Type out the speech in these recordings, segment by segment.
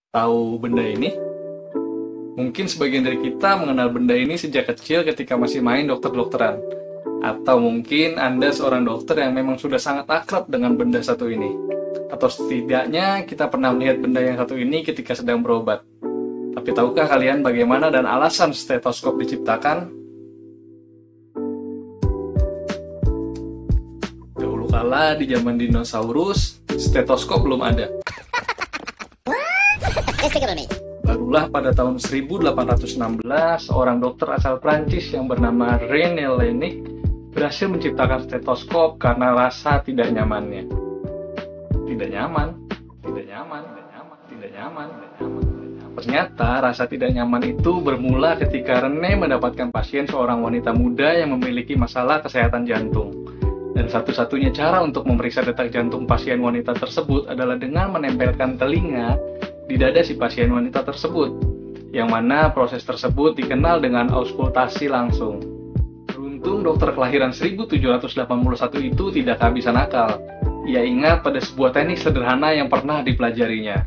Tahu benda ini? Mungkin sebagian dari kita mengenal benda ini sejak kecil ketika masih main dokter-dokteran. Atau mungkin Anda seorang dokter yang memang sudah sangat akrab dengan benda satu ini. Atau setidaknya kita pernah melihat benda yang satu ini ketika sedang berobat. Tapi tahukah kalian bagaimana dan alasan stetoskop diciptakan? Dahulu kala di zaman dinosaurus, stetoskop belum ada. Barulah pada tahun 1816, seorang dokter asal Prancis yang bernama René Laennec berhasil menciptakan stetoskop karena rasa tidak nyamannya. Tidak nyaman. Ternyata rasa tidak nyaman itu bermula ketika René mendapatkan pasien seorang wanita muda yang memiliki masalah kesehatan jantung. Dan satu-satunya cara untuk memeriksa detak jantung pasien wanita tersebut adalah dengan menempelkan telinga di dada si pasien wanita tersebut, yang mana proses tersebut dikenal dengan auskultasi langsung. Beruntung dokter kelahiran 1781 itu tidak kehabisan akal. Ia ingat pada sebuah teknik sederhana yang pernah dipelajarinya.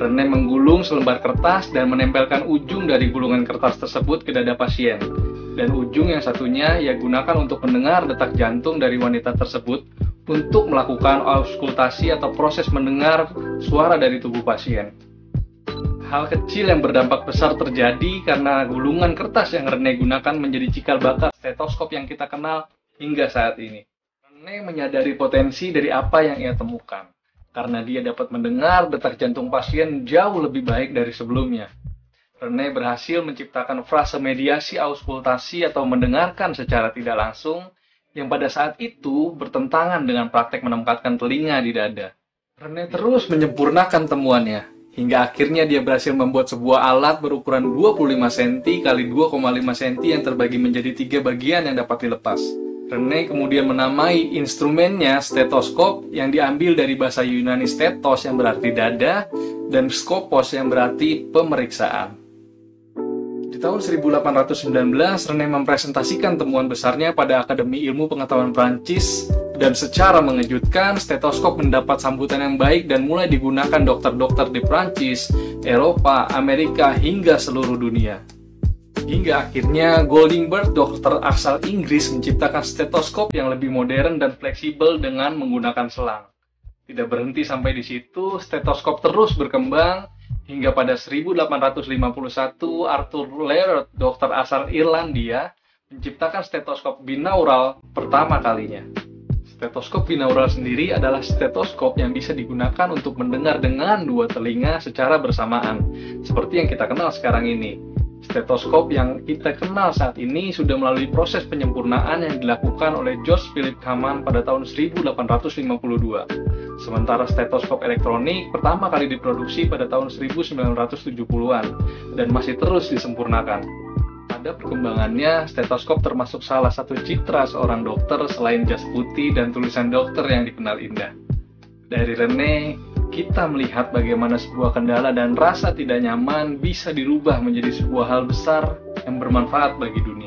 René menggulung selembar kertas dan menempelkan ujung dari gulungan kertas tersebut ke dada pasien. Dan ujung yang satunya ia gunakan untuk mendengar detak jantung dari wanita tersebut untuk melakukan auskultasi atau proses mendengar suara dari tubuh pasien. Hal kecil yang berdampak besar terjadi karena gulungan kertas yang René gunakan menjadi cikal bakal stetoskop yang kita kenal hingga saat ini. René menyadari potensi dari apa yang ia temukan, karena dia dapat mendengar detak jantung pasien jauh lebih baik dari sebelumnya. René berhasil menciptakan frase mediasi auskultasi atau mendengarkan secara tidak langsung yang pada saat itu bertentangan dengan praktek menempatkan telinga di dada. René terus menyempurnakan temuannya, hingga akhirnya dia berhasil membuat sebuah alat berukuran 25 cm x 2,5 cm yang terbagi menjadi 3 bagian yang dapat dilepas. René kemudian menamai instrumennya stetoskop yang diambil dari bahasa Yunani stetos yang berarti dada dan skopos yang berarti pemeriksaan. Di tahun 1819, René mempresentasikan temuan besarnya pada Akademi Ilmu Pengetahuan Prancis, dan secara mengejutkan, stetoskop mendapat sambutan yang baik dan mulai digunakan dokter-dokter di Prancis, Eropa, Amerika, hingga seluruh dunia. Hingga akhirnya Goldingberg, dokter asal Inggris, menciptakan stetoskop yang lebih modern dan fleksibel dengan menggunakan selang. Tidak berhenti sampai di situ, stetoskop terus berkembang, hingga pada 1851 Arthur Lerard, dokter asal Irlandia, menciptakan stetoskop binaural pertama kalinya. Stetoskop binaural sendiri adalah stetoskop yang bisa digunakan untuk mendengar dengan dua telinga secara bersamaan, seperti yang kita kenal sekarang ini. Stetoskop yang kita kenal saat ini sudah melalui proses penyempurnaan yang dilakukan oleh George Philip Kaman pada tahun 1852. Sementara stetoskop elektronik pertama kali diproduksi pada tahun 1970-an dan masih terus disempurnakan. Pada perkembangannya, stetoskop termasuk salah satu citra seorang dokter selain jas putih dan tulisan dokter yang dikenal indah. Dari René, kita melihat bagaimana sebuah kendala dan rasa tidak nyaman bisa dirubah menjadi sebuah hal besar yang bermanfaat bagi dunia.